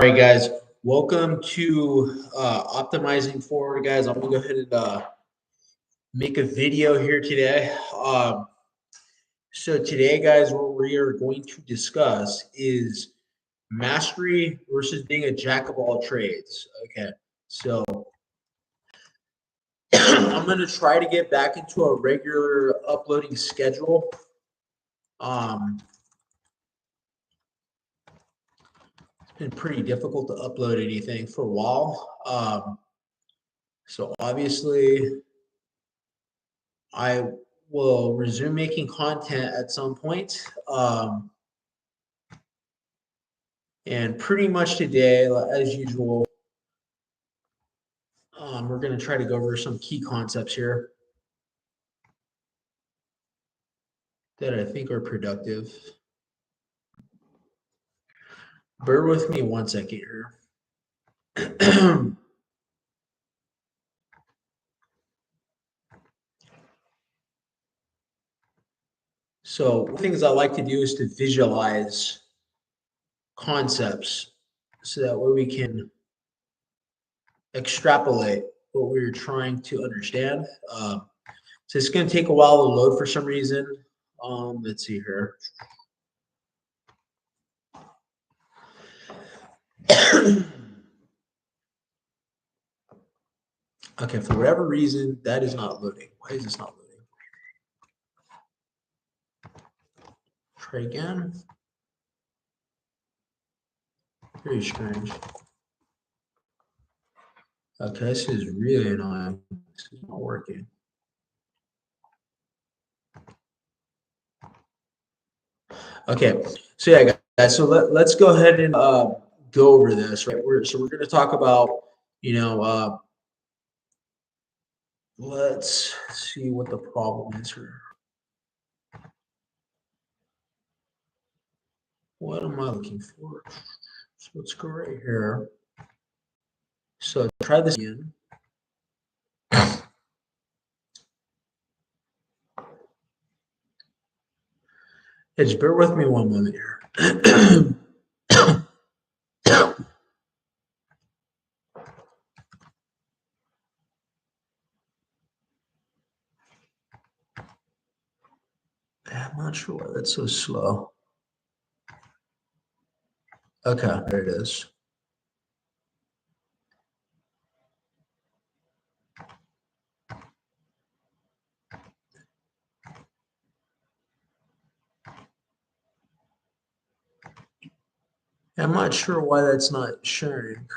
All right, guys. Welcome to Optimizing Forward, guys. I'm gonna go ahead and make a video here today. So today, guys, what we are going to discuss is mastery versus being a jack of all trades. Okay, so I'm gonna try to get back into a regular uploading schedule. It's been pretty difficult to upload anything for a while. So obviously, I will resume making content at some point. And pretty much today, as usual, we're going to try to go over some key concepts here that I think are productive. Bear with me one second here. So one of the things I like to do is to visualize concepts so that way we can extrapolate what we're trying to understand. So it's going to take a while to load for some reason. Let's see here. Okay, for whatever reason, that is not loading. Why is this not loading? Try again. Very strange. Okay, this is really annoying. This is not working. Okay, so yeah, guys. So let's go ahead and go over this. Right. We're going to talk about, let's see what the problem is here. What am I looking for? So let's go right here. So try this again. Just bear with me one moment here. I'm not sure why that's so slow. Okay, there it is. I'm not sure why that's not sharing.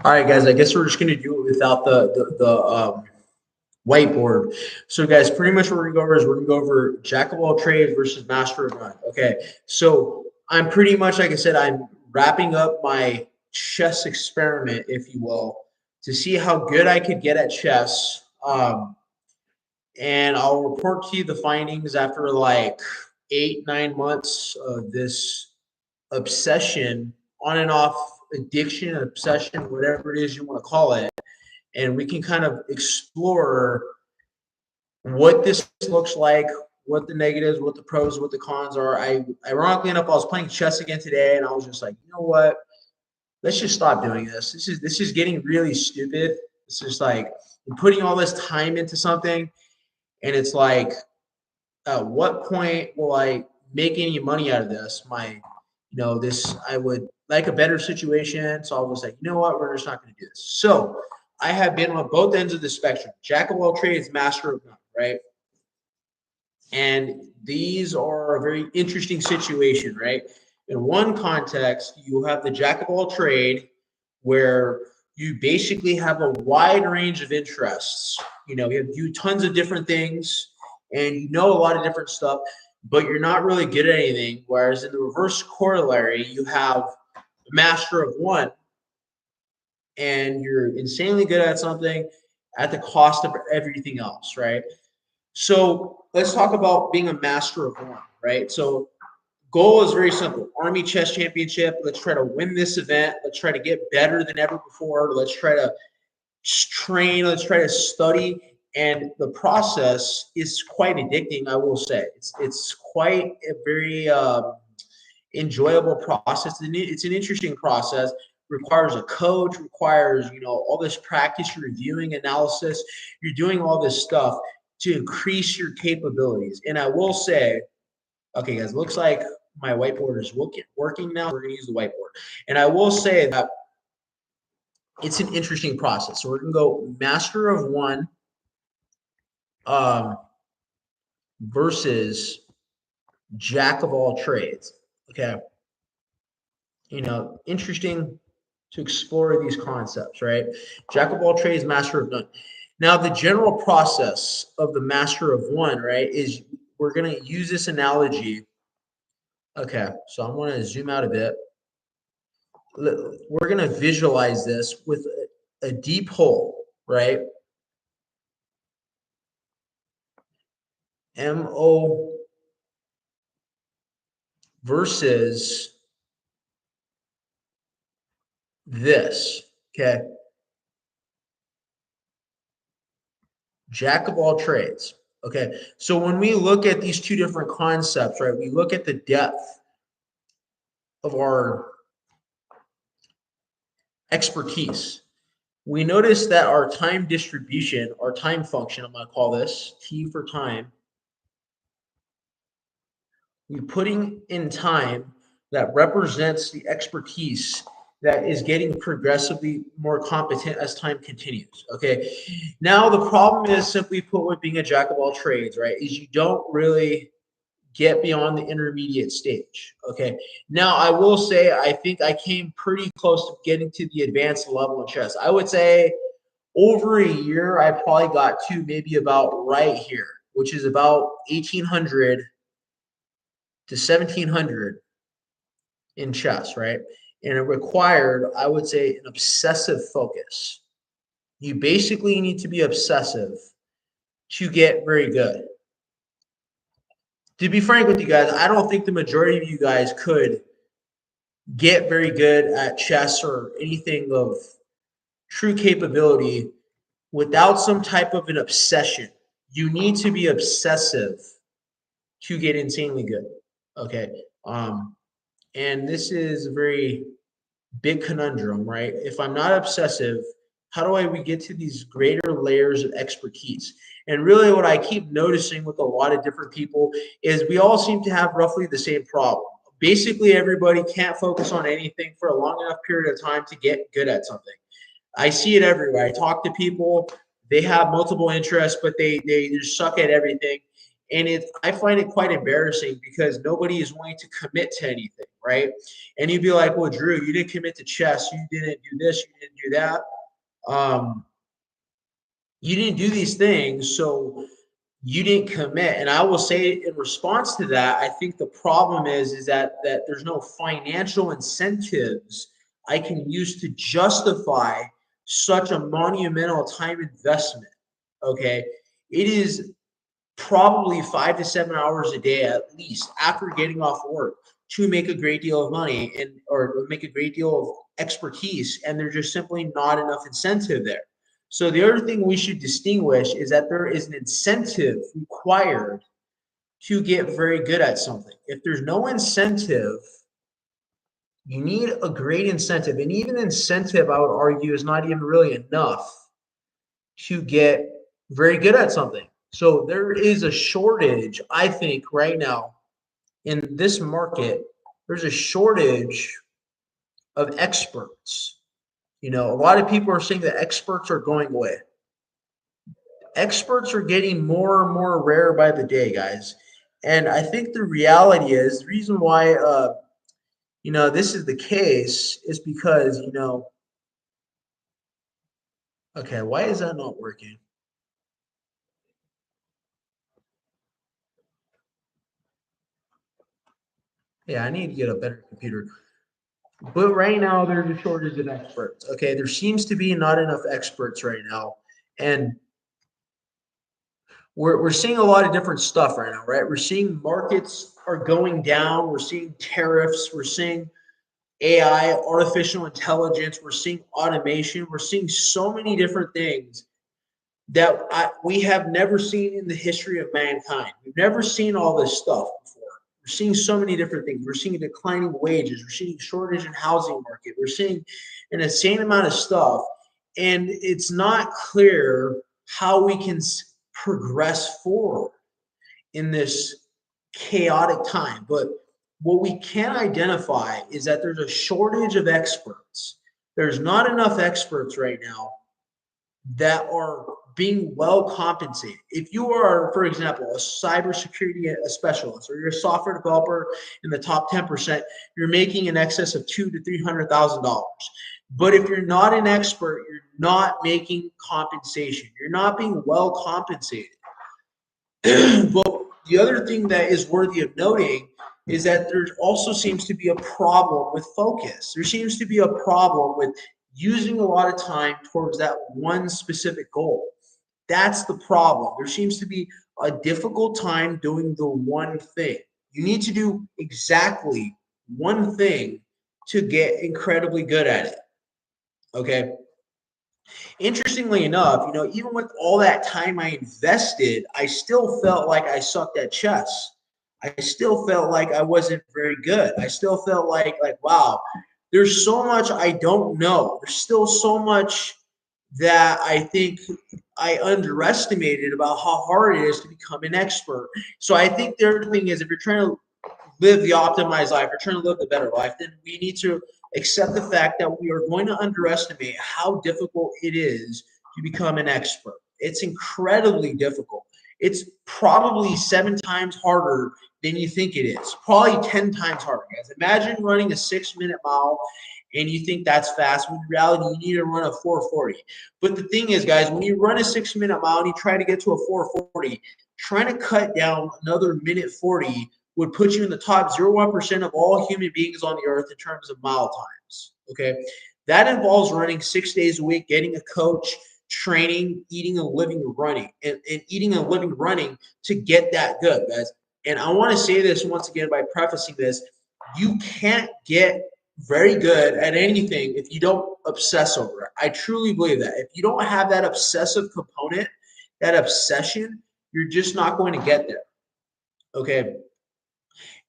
All right, guys, I guess we're just going to do it without the whiteboard. So, guys, pretty much what we're going to go over is we're going to go over jack of all trades versus master of none. Okay, so I'm pretty much, like I said, I'm wrapping up my chess experiment, if you will, to see how good I could get at chess. And I'll report to you the findings after like 8-9 months of this obsession, on and off addiction, obsession, whatever it is you want to call it. And we can kind of explore what this looks like, what the negatives, what the pros, what the cons are. Ironically enough, I was playing chess again today, and I was just like, you know what? Let's just stop doing this. This is getting really stupid. It's just like I'm putting all this time into something, and it's like, at what point will I make any money out of this? I would like a better situation. So I was like, you know what? We're just not going to do this. So I have been on both ends of the spectrum, jack of all trades, master of none, right? And these are a very interesting situation, right? In one context, you have the jack of all trade, where you basically have a wide range of interests. You do tons of different things, and you know a lot of different stuff, but you're not really good at anything. Whereas in the reverse corollary, you have the master of one, and you're insanely good at something at the cost of everything else, right? So let's talk about being a master of one, right? So goal is very simple. Army Chess Championship. Let's try to win this event. Let's try to get better than ever before. Let's try to train, let's try to study. And the process is quite addicting, I will say. It's quite a very enjoyable process. It's an interesting process. Requires a coach, requires all this practice, reviewing, analysis. You're doing all this stuff to increase your capabilities. And I will say, okay, guys, looks like my whiteboard is working now. We're gonna use the whiteboard, and I will say that it's an interesting process. So we're gonna go master of one um, versus jack of all trades. Okay, interesting to explore these concepts, right? Jack of all trades, master of none. Now, the general process of the master of one, right, is we're going to use this analogy. Okay, so I'm going to zoom out a bit. We're going to visualize this with a deep hole, right? MO versus this, okay? Jack of all trades. Okay, so when we look at these two different concepts, right, we look at the depth of our expertise. We notice that our time distribution, our time function, I'm going to call this T for time, we're putting in time that represents the expertise that is getting progressively more competent as time continues. Okay. Now, the problem is, simply put, with being a jack of all trades, right, is you don't really get beyond the intermediate stage. Okay. Now, I will say, I think I came pretty close to getting to the advanced level in chess. I would say over a year, I probably got to maybe about right here, which is about 1800 to 1700 in chess, right? And it required, I would say, an obsessive focus. You basically need to be obsessive to get very good. To be frank with you guys, I don't think the majority of you guys could get very good at chess or anything of true capability without some type of an obsession. You need to be obsessive to get insanely good. Okay. And this is a very big conundrum, right? If I'm not obsessive, how do we get to these greater layers of expertise? And really, what I keep noticing with a lot of different people is we all seem to have roughly the same problem. Basically, everybody can't focus on anything for a long enough period of time to get good at something. I see it everywhere. I talk to people, they have multiple interests, but they just suck at everything. And I find it quite embarrassing because nobody is willing to commit to anything, right? And you'd be like, well, Drew, you didn't commit to chess, you didn't do this, you didn't do that. You didn't do these things, so you didn't commit. And I will say, in response to that, I think the problem is that there's no financial incentives I can use to justify such a monumental time investment. Okay. It is probably 5 to 7 hours a day at least after getting off work to make a great deal of money or make a great deal of expertise, and there's just simply not enough incentive there. So the other thing we should distinguish is that there is an incentive required to get very good at something. If there's no incentive, you need a great incentive, and even incentive, I would argue, is not even really enough to get very good at something. So there is a shortage, I think, right now in this market. There's a shortage of experts. A lot of people are saying that experts are going away. Experts are getting more and more rare by the day, guys. And I think the reality is the reason why, this is the case is because, okay, why is that not working? Yeah, I need to get a better computer. But right now, there's a shortage of experts. Okay, there seems to be not enough experts right now, and we're seeing a lot of different stuff right now, right? We're seeing markets are going down. We're seeing tariffs. We're seeing AI, artificial intelligence, we're seeing automation, we're seeing so many different things that we have never seen in the history of mankind. We've never seen all this stuff before. We're seeing so many different things. We're seeing declining wages. We're seeing shortage in housing market. We're seeing an insane amount of stuff. And it's not clear how we can progress forward in this chaotic time. But what we can identify is that there's a shortage of experts. There's not enough experts right now that are being well compensated. If you are, for example, a cybersecurity specialist, or you're a software developer in the top 10%, you're making in excess of $200,000 to $300,000. But if you're not an expert, you're not making compensation. You're not being well compensated. But the other thing that is worthy of noting is that there also seems to be a problem with focus. There seems to be a problem with using a lot of time towards that one specific goal. That's the problem. There seems to be a difficult time doing the one thing. You need to do exactly one thing to get incredibly good at it. Okay. Interestingly enough, even with all that time I invested, I still felt like I sucked at chess. I still felt like I wasn't very good. I still felt like wow, there's so much I don't know. There's still so much that I think I underestimated about how hard it is to become an expert. So I think the other thing is, if you're trying to live the optimized life, or trying to live the better life, then we need to accept the fact that we are going to underestimate how difficult it is to become an expert. It's incredibly difficult. It's probably 7 times harder than you think it is. Probably 10 times harder, guys. Imagine running a 6-minute mile and you think that's fast. When in reality, you need to run a 4:40. But the thing is, guys, when you run a 6-minute mile and you try to get to a 4:40, trying to cut down another minute 40 would put you in the top 0.1% of all human beings on the earth in terms of mile times. Okay. That involves running 6 days a week, getting a coach, training, eating and living running, and eating and living running to get that good, guys. And I want to say this once again by prefacing this: you can't get very good at anything if you don't obsess over it. I truly believe that. If you don't have that obsessive component, that obsession, you're just not going to get there. Okay.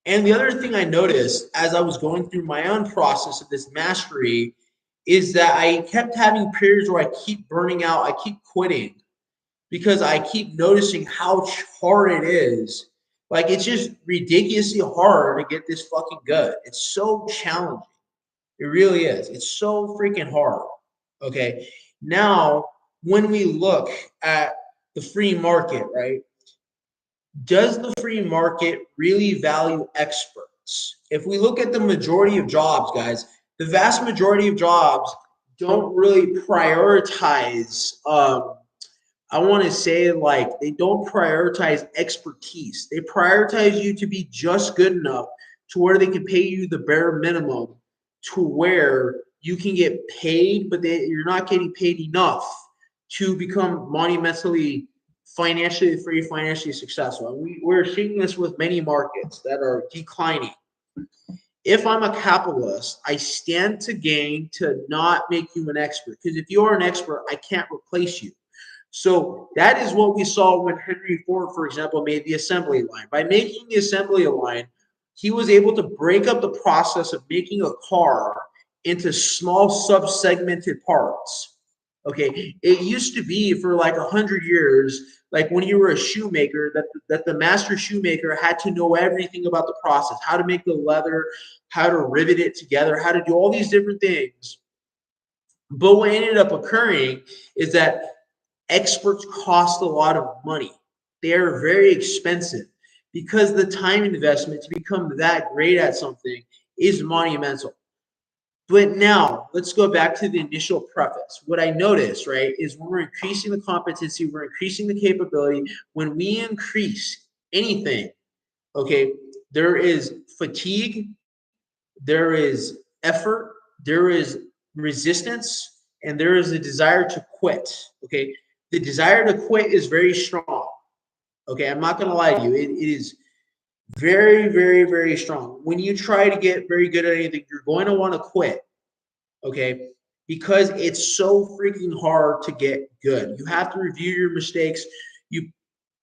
And the other thing I noticed as I was going through my own process of this mastery is that I kept having periods where I keep burning out, I keep quitting, because I keep noticing how hard it is. Like, it's just ridiculously hard to get this fucking good. It's so challenging. It really is. It's so freaking hard. Okay. Now, when we look at the free market, right? Does the free market really value experts? If we look at the majority of jobs, guys, the vast majority of jobs don't really prioritize, I want to say, like, they don't prioritize expertise. They prioritize you to be just good enough to where they can pay you the bare minimum, to where you can get paid, but you're not getting paid enough to become monumentally financially free, financially successful. And we're seeing this with many markets that are declining. If I'm a capitalist, I stand to gain to not make you an expert, because if you are an expert, I can't replace you. So that is what we saw when Henry Ford, for example, made the assembly line. By making the assembly line, he was able to break up the process of making a car into small sub-segmented parts. Okay, it used to be for like 100 years, like when you were a shoemaker, that the master shoemaker had to know everything about the process, how to make the leather, how to rivet it together, how to do all these different things. But what ended up occurring is that experts cost a lot of money. They are very expensive, because the time investment to become that great at something is monumental. But now let's go back to the initial preface. What I noticed, right, is when we're increasing the competency, we're increasing the capability. When we increase anything, okay, there is fatigue, there is effort, there is resistance, and there is a desire to quit. Okay, the desire to quit is very strong. Okay, I'm not going to lie to you. It is Very, very, very strong. When you try to get very good at anything, you're going to want to quit, okay? Because it's so freaking hard to get good. You have to review your mistakes. You,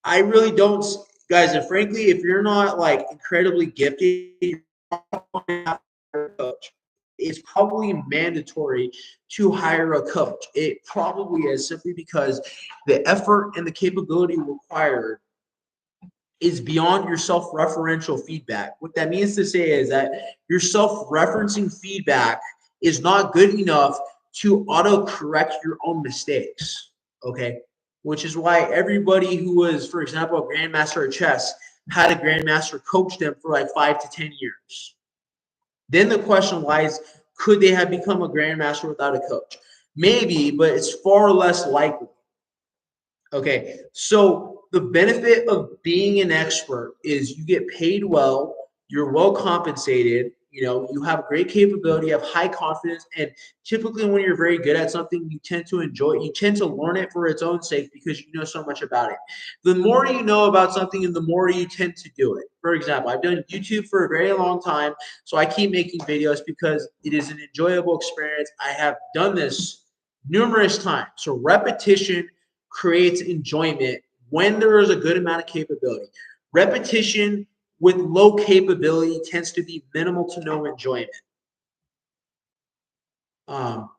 I really don't, guys. And frankly, if you're not like incredibly gifted, you're probably not a coach. It's probably mandatory to hire a coach. It probably is simply because the effort and the capability required is beyond your self-referential feedback. What that means to say is that your self-referencing feedback is not good enough to auto-correct your own mistakes. Okay. Which is why everybody who was, for example, a grandmaster of chess had a grandmaster coach them for like 5 to 10 years. Then the question lies, could they have become a grandmaster without a coach? Maybe, but it's far less likely. Okay, so the benefit of being an expert is you get paid well, you're well compensated, you have great capability, you have high confidence, and typically when you're very good at something, you tend to enjoy it. You tend to learn it for its own sake because you know so much about it. The more you know about something and the more you tend to do it. For example, I've done YouTube for a very long time, so I keep making videos because it is an enjoyable experience. I have done this numerous times. So repetition creates enjoyment when there is a good amount of capability. Repetition with low capability tends to be minimal to no enjoyment. Um,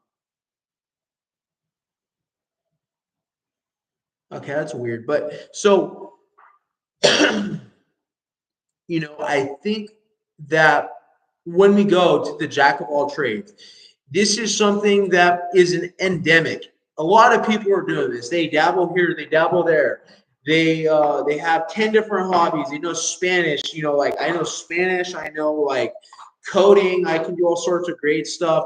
okay, that's weird. But so, I think that when we go to the jack of all trades, this is something that is an endemic. A lot of people are doing this. They dabble here, they dabble there. They have 10 different hobbies. They know Spanish. Like I know Spanish. I know like coding. I can do all sorts of great stuff,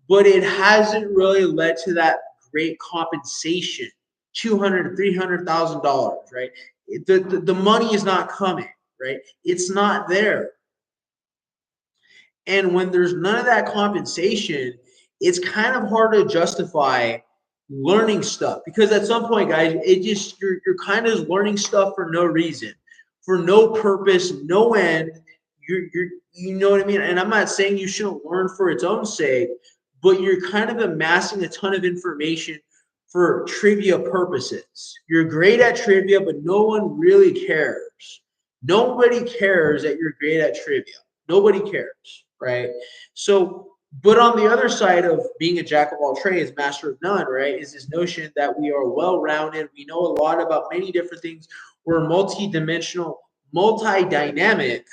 but it hasn't really led to that great compensation. 200, $300,000, right? The money is not coming, right? It's not there. And when there's none of that compensation, it's kind of hard to justify learning stuff because at some point, guys, it just you're kind of learning stuff for no reason, for no purpose, no end. You know what I mean? And I'm not saying you shouldn't learn for its own sake, but you're kind of amassing a ton of information for trivia purposes. You're great at trivia, but no one really cares. Nobody cares that you're great at trivia. Nobody cares, right? So, but on the other side of being a jack of all trades, master of none, right, is this notion that we are well rounded. We know a lot about many different things. We're multi-dimensional, multi-dynamic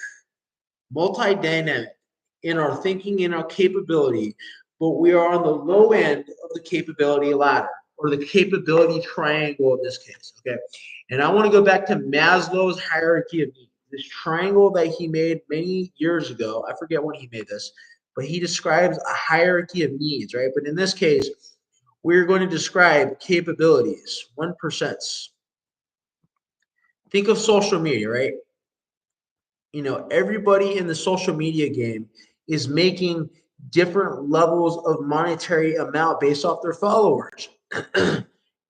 in our thinking, in our capability, but we are on the low end of the capability ladder or the capability triangle in this case. Okay. And I want to go back to Maslow's hierarchy of needs, this triangle that he made many years ago. I forget when he made this, but he describes a hierarchy of needs, right? But in this case, we're going to describe capabilities, 1%. Think of social media, right? Everybody in the social media game is making different levels of monetary amount based off their followers.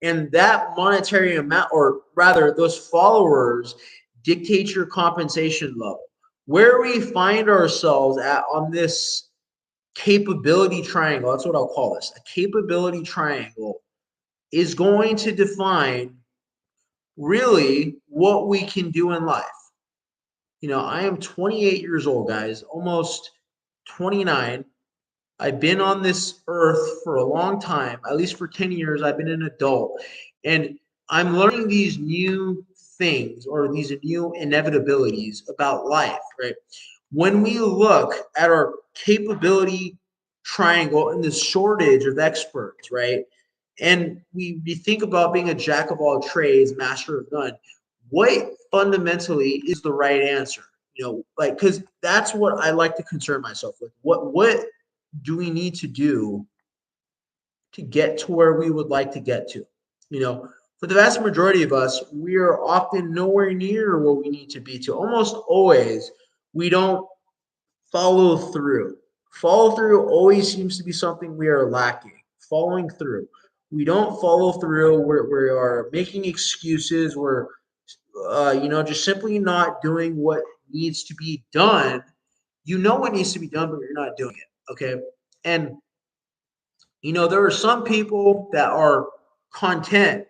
And that monetary amount, or rather, those followers dictate your compensation level. Where we find ourselves at on this capability triangle, that's what I'll call this. A capability triangle is going to define really what we can do in life. I am 28 years old, guys, almost 29. I've been on this earth for a long time, at least for 10 years. I've been an adult, and I'm learning these new things or these new inevitabilities about life, right? When we look at our capability triangle and the shortage of experts, right? And we think about being a jack of all trades, master of none. What fundamentally is the right answer? Like, because that's what I like to concern myself with. What do we need to do to get to where we would like to get to? For the vast majority of us, we are often nowhere near where we need to be to. Almost always, we don't follow through. Follow through always seems to be something we are lacking. Following through. We don't follow through. We are making excuses. We're just simply not doing what needs to be done. You know what needs to be done, but you're not doing it. Okay. And, there are some people that are content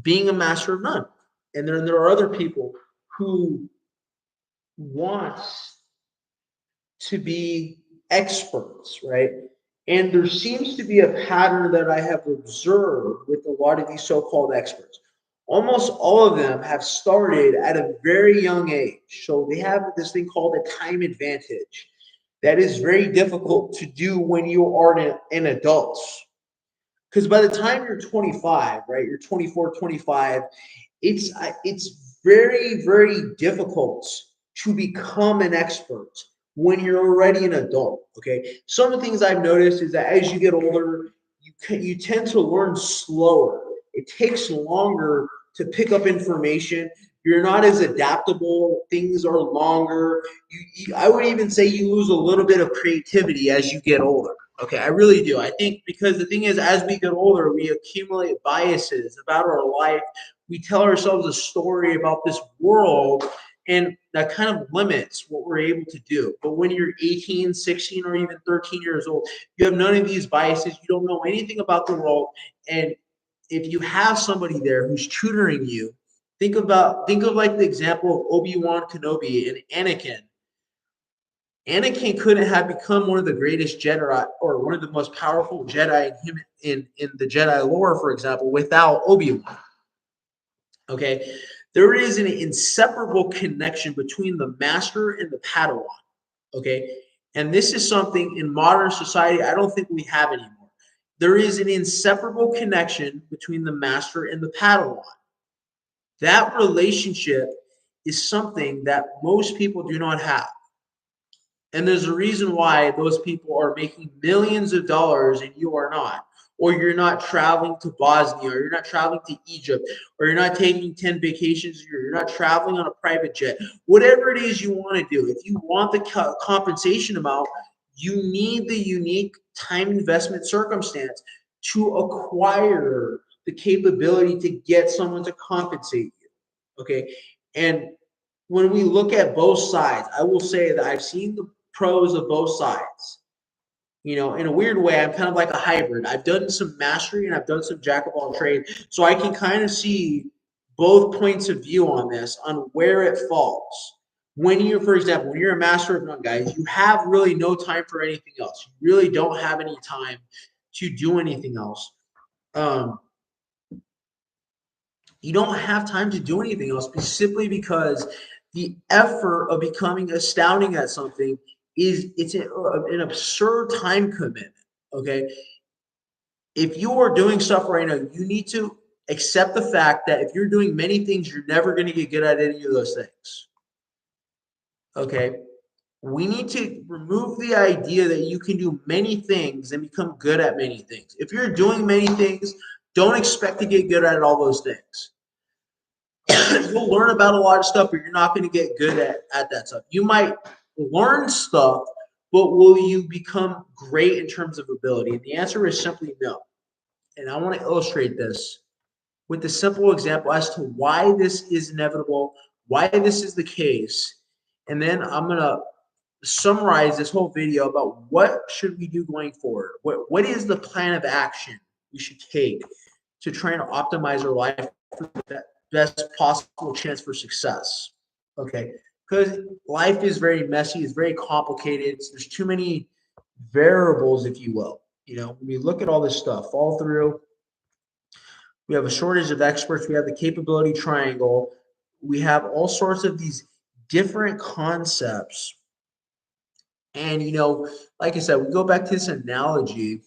being a master of none. And then there are other people who want to be experts, right? And there seems to be a pattern that I have observed with a lot of these so-called experts. Almost all of them have started at a very young age. So they have this thing called a time advantage that is very difficult to do when you are an adult. Because by the time you're 25, right, you're 24, 25, it's very, very difficult to become an expert when you're already an adult. Okay, some of the things I've noticed is that as you get older, you tend to learn slower. It takes longer to pick up information. You're not as adaptable. Things are longer. I would even say you lose a little bit of creativity as you get older. Okay, I really do. I think because the thing is, as we get older, we accumulate biases about our life. We tell ourselves a story about this world, and that kind of limits what we're able to do. But when you're 18, 16, or even 13 years old, you have none of these biases. You don't know anything about the world. And if you have somebody there who's tutoring you, think of like the example of Obi-Wan Kenobi and Anakin. Anakin couldn't have become one of the greatest Jedi or one of the most powerful Jedi in the Jedi lore, for example, without Obi-Wan. Okay. There is an inseparable connection between the master and the Padawan. Okay. And this is something in modern society I don't think we have anymore. There is an inseparable connection between the master and the Padawan. That relationship is something that most people do not have. And there's a reason why those people are making millions of dollars and you are not. Or you're not traveling to Bosnia, or you're not traveling to Egypt, or you're not taking 10 vacations a year, you're not traveling on a private jet. Whatever it is you want to do, if you want the compensation amount, you need the unique time investment circumstance to acquire the capability to get someone to compensate you. Okay. And when we look at both sides, I will say that I've seen the pros of both sides. In a weird way, I'm kind of like a hybrid. I've done some mastery and I've done some jack of all trades. So I can kind of see both points of view on this, on where it falls. For example, when you're a master of none, guys, you have really no time for anything else. You really don't have any time to do anything else. Um, you don't have time to do anything else simply because the effort of becoming astounding at something it's an absurd time commitment. Okay, if you are doing stuff right now, you need to accept the fact that if you're doing many things, you're never going to get good at any of those things. Okay, we need to remove the idea that you can do many things and become good at many things. If you're doing many things, don't expect to get good at all those things. You'll learn about a lot of stuff, but you're not going to get good at that stuff. You might learn stuff, but will you become great in terms of ability? And the answer is simply no. And I want to illustrate this with a simple example as to why this is inevitable, why this is the case. And then I'm going to summarize this whole video about what should we do going forward. What is the plan of action we should take to try and optimize our life for the best possible chance for success. Okay, because life is very messy, it's very complicated. There's too many variables, if you will. When we look at all this stuff, fall through, we have a shortage of experts, we have the capability triangle, we have all sorts of these different concepts. And, like I said, we go back to this analogy.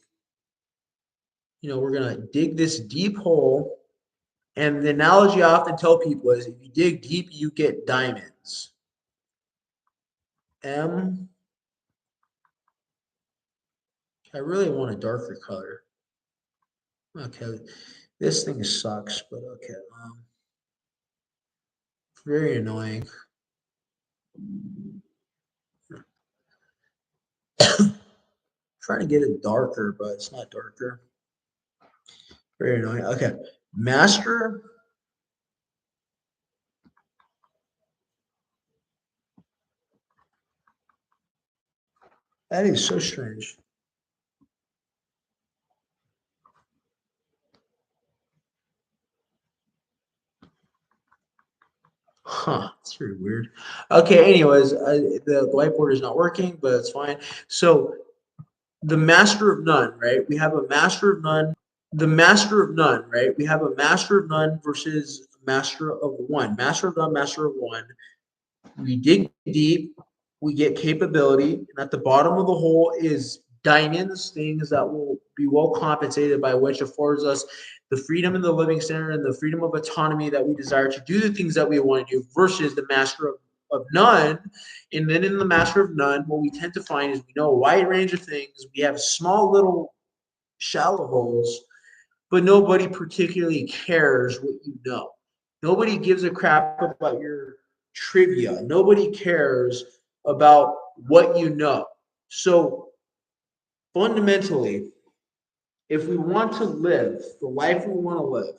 We're going to dig this deep hole. And the analogy I often tell people is if you dig deep, you get diamonds. I really want a darker color. Okay, this thing sucks, but okay. Very annoying. Trying to get it darker, but it's not darker. Very annoying. Okay, master. That is so strange. Huh, it's pretty weird. Okay, anyways, the whiteboard is not working, but it's fine. So the master of none, right? We have a master of none. The master of none, right? We have a master of none versus a master of one. Master of none, master of one. We dig deep, we get capability, and at the bottom of the hole is diamonds, things that will be well compensated, by which affords us the freedom in the living standard and the freedom of autonomy that we desire to do the things that we want to do, versus the master of none. And then in the master of none, what we tend to find is we know a wide range of things. We have small little shallow holes, but nobody particularly cares what you know. Nobody gives a crap about your trivia. Nobody cares about what you know. So fundamentally, if we want to live the life we want to live,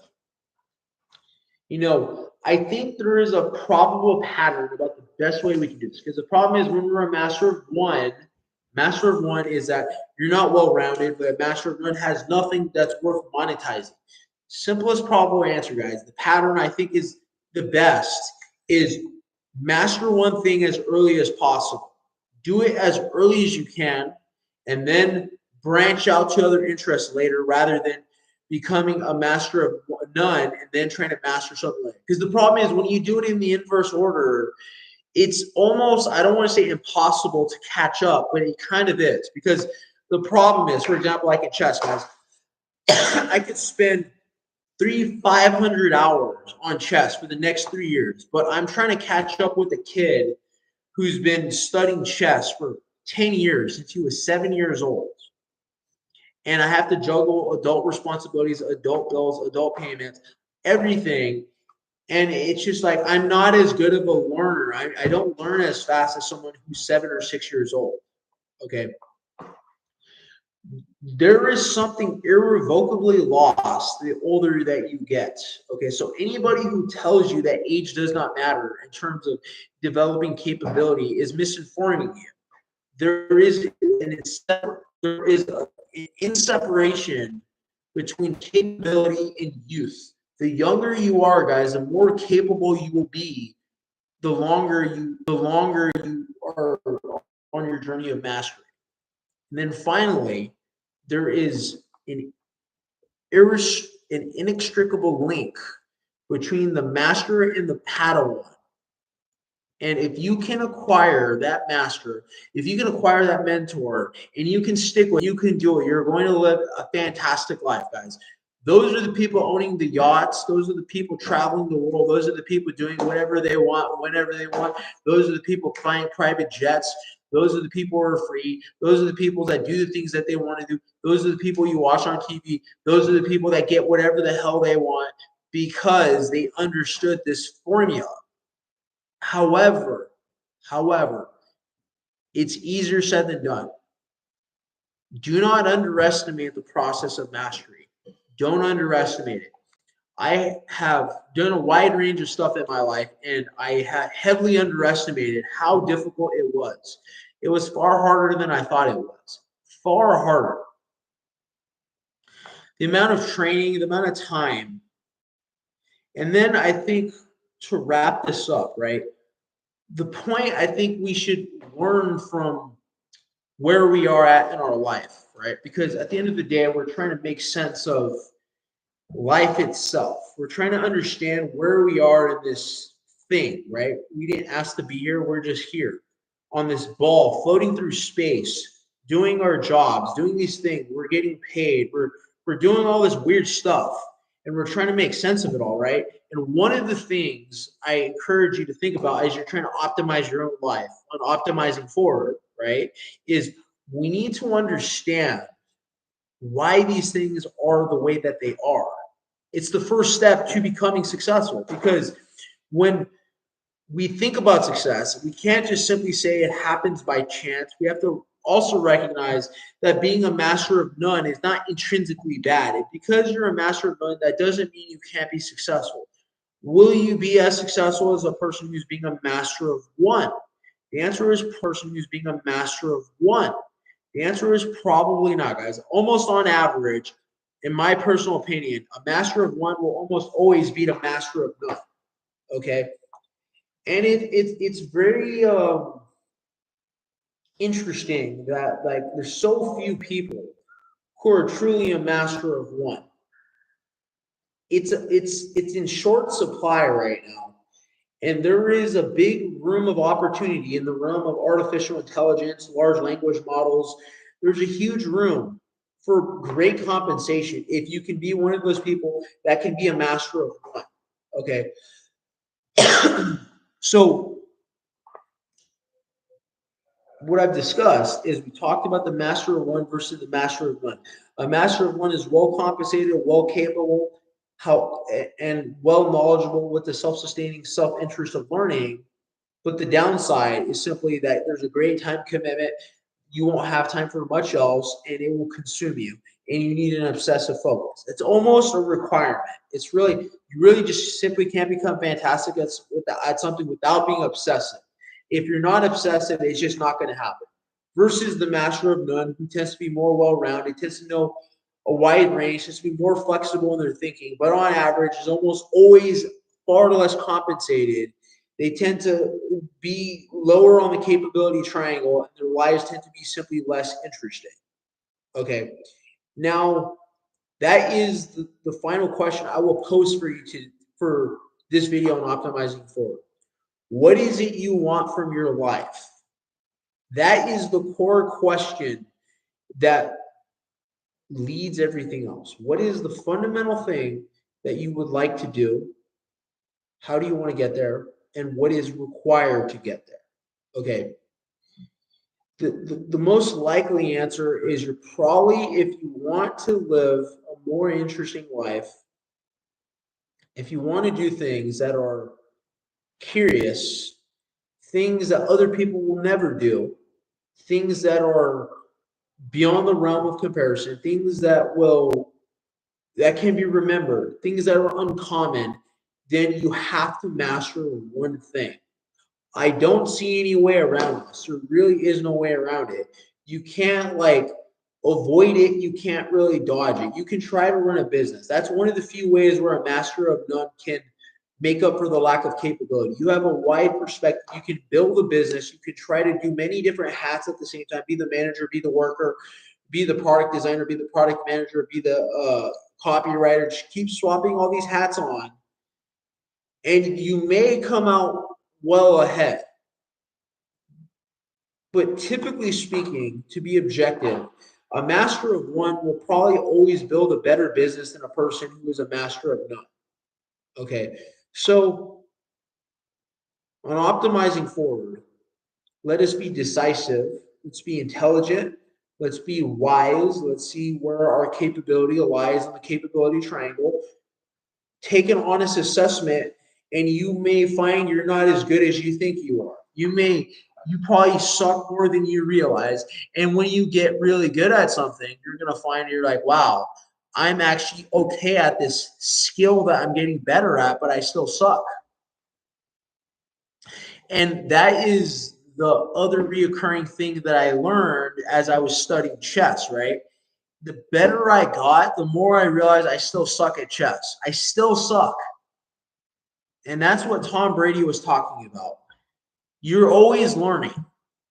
I think there is a probable pattern about the best way we can do this. Because the problem is when we're a master of one is that you're not well rounded, but a master of none has nothing that's worth monetizing. Simplest probable answer, guys. The pattern I think is the best is master one thing as early as possible. Do it as early as you can, and then branch out to other interests later, rather than becoming a master of none and then trying to master something later. Because the problem is when you do it in the inverse order, it's almost, I don't want to say impossible to catch up, but it kind of is. Because the problem is, for example, like in chess, guys, I could spend 500 hours on chess for the next 3 years, but I'm trying to catch up with a kid who's been studying chess for 10 years since he was 7 years old. And I have to juggle adult responsibilities, adult bills, adult payments, everything. And it's just like I'm not as good of a learner. I don't learn as fast as someone who's 7 or 6 years old. Okay. There is something irrevocably lost the older that you get. Okay, so anybody who tells you that age does not matter in terms of developing capability is misinforming you. There is an inseparation between capability and youth. The younger you are, guys, the more capable you will be. The longer you are on your journey of mastery. And then finally, there is an inextricable link between the master and the Padawan. And if you can acquire that master, if you can acquire that mentor, and you can stick with it, you can do it, you're going to live a fantastic life, guys. Those are the people owning the yachts. Those are the people traveling the world. Those are the people doing whatever they want, whenever they want. Those are the people flying private jets. Those are the people who are free. Those are the people that do the things that they want to do. Those are the people you watch on TV. Those are the people that get whatever the hell they want because they understood this formula. However, however, it's easier said than done. Do not underestimate the process of mastery. Don't underestimate it. I have done a wide range of stuff in my life, and I have heavily underestimated how difficult it was. It was far harder than I thought it was. Far harder. The amount of training, the amount of time. And then I think to wrap this up, right? The point I think we should learn from where we are at in our life, right? Because at the end of the day, we're trying to make sense of life itself. We're trying to understand where we are in this thing, right? We didn't ask to be here. We're just here on this ball, floating through space, doing our jobs, doing these things. We're getting paid. We're doing all this weird stuff, and we're trying to make sense of it all, right? And one of the things I encourage you to think about as you're trying to optimize your own life on optimizing forward, right, is we need to understand why these things are the way that they are. It's the first step to becoming successful, because when we think about success, we can't just simply say it happens by chance. We have to also recognize that being a master of none is not intrinsically bad. And because you're a master of none, that doesn't mean you can't be successful. Will you be as successful as a person who's being a master of one? The answer is person who's being a master of one. The answer is probably not, guys. Almost on average, in my personal opinion, a master of one will almost always beat a master of none. Okay, and it's very interesting that like there's so few people who are truly a master of one. It's in short supply right now, and there is a big room of opportunity in the realm of artificial intelligence, large language models. There's a huge room for great compensation if you can be one of those people that can be a master of one. Okay. So what I've discussed is we talked about the master of one versus the master of none. A master of one is well compensated, well capable, how and well knowledgeable with the self-sustaining self-interest of learning. But the downside is simply that there's a great time commitment. You won't have time for much else, and it will consume you. And you need an obsessive focus. It's almost a requirement. It's really, you really just simply can't become fantastic at something without being obsessive. If you're not obsessive, it's just not going to happen. Versus the master of none, who tends to be more well-rounded, tends to know a wide range, tends to be more flexible in their thinking, but on average is almost always far less compensated. They tend to be lower on the capability triangle, and their lives tend to be simply less interesting. Okay. Now, that is the final question I will pose for you for this video on optimizing forward. What is it you want from your life? That is the core question that leads everything else. What is the fundamental thing that you would like to do? How do you want to get there? And what is required to get there? Okay. The most likely answer is you're probably, if you want to live a more interesting life, if you want to do things that are curious, things that other people will never do, things that are beyond the realm of comparison, things that can be remembered, things that are uncommon, then you have to master one thing. I don't see any way around this. There really is no way around it. You can't like avoid it. You can't really dodge it. You can try to run a business. That's one of the few ways where a master of none can make up for the lack of capability. You have a wide perspective. You can build a business. You can try to do many different hats at the same time. Be the manager, be the worker, be the product designer, be the product manager, be the copywriter. Just keep swapping all these hats on, and you may come out well ahead. But typically speaking, to be objective, a master of one will probably always build a better business than a person who is a master of none. Okay, so on optimizing forward, let us be decisive, let's be intelligent, let's be wise, let's see where our capability lies on the capability triangle. Take an honest assessment, and you may find you're not as good as you think you are. You probably suck more than you realize. And when you get really good at something, you're going to find you're like, wow, I'm actually okay at this skill that I'm getting better at, but I still suck. And that is the other reoccurring thing that I learned as I was studying chess, right? The better I got, the more I realized I still suck at chess. I still suck. And that's what Tom Brady was talking about. You're always learning.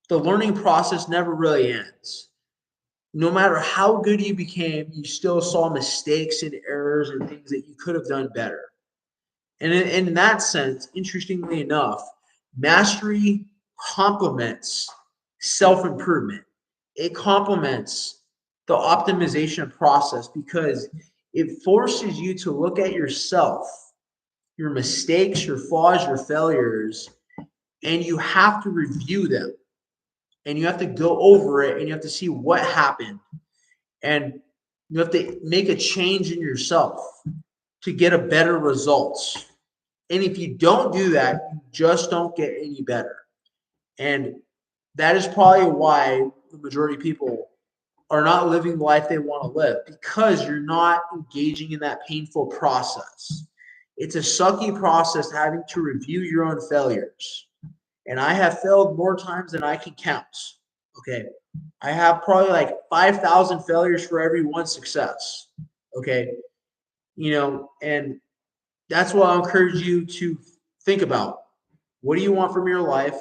The learning process never really ends. No matter how good you became, you still saw mistakes and errors and things that you could have done better. And in that sense, interestingly enough, mastery complements self-improvement. It complements the optimization process because it forces you to look at yourself, your mistakes, your flaws, your failures, and you have to review them. And you have to go over it and you have to see what happened. And you have to make a change in yourself to get a better results. And if you don't do that, you just don't get any better. And that is probably why the majority of people are not living the life they want to live, because you're not engaging in that painful process. It's a sucky process having to review your own failures. And I have failed more times than I can count. Okay. I have probably like 5,000 failures for every one success. Okay. And that's what I'll encourage you to think about. What do you want from your life?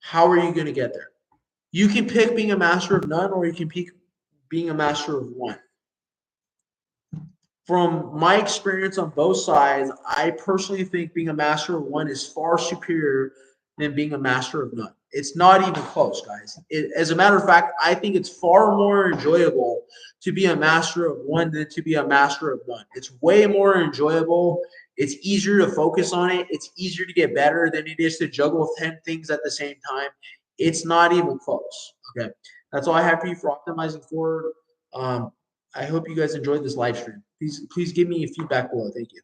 How are you going to get there? You can pick being a master of none, or you can pick being a master of one. From my experience on both sides, I personally think being a master of one is far superior than being a master of none. It's not even close, guys. As a matter of fact, I think it's far more enjoyable to be a master of one than to be a master of none. It's way more enjoyable. It's easier to focus on it. It's easier to get better than it is to juggle 10 things at the same time. It's not even close. Okay. That's all I have for you for optimizing forward. I hope you guys enjoyed this live stream. Please give me feedback below. Thank you.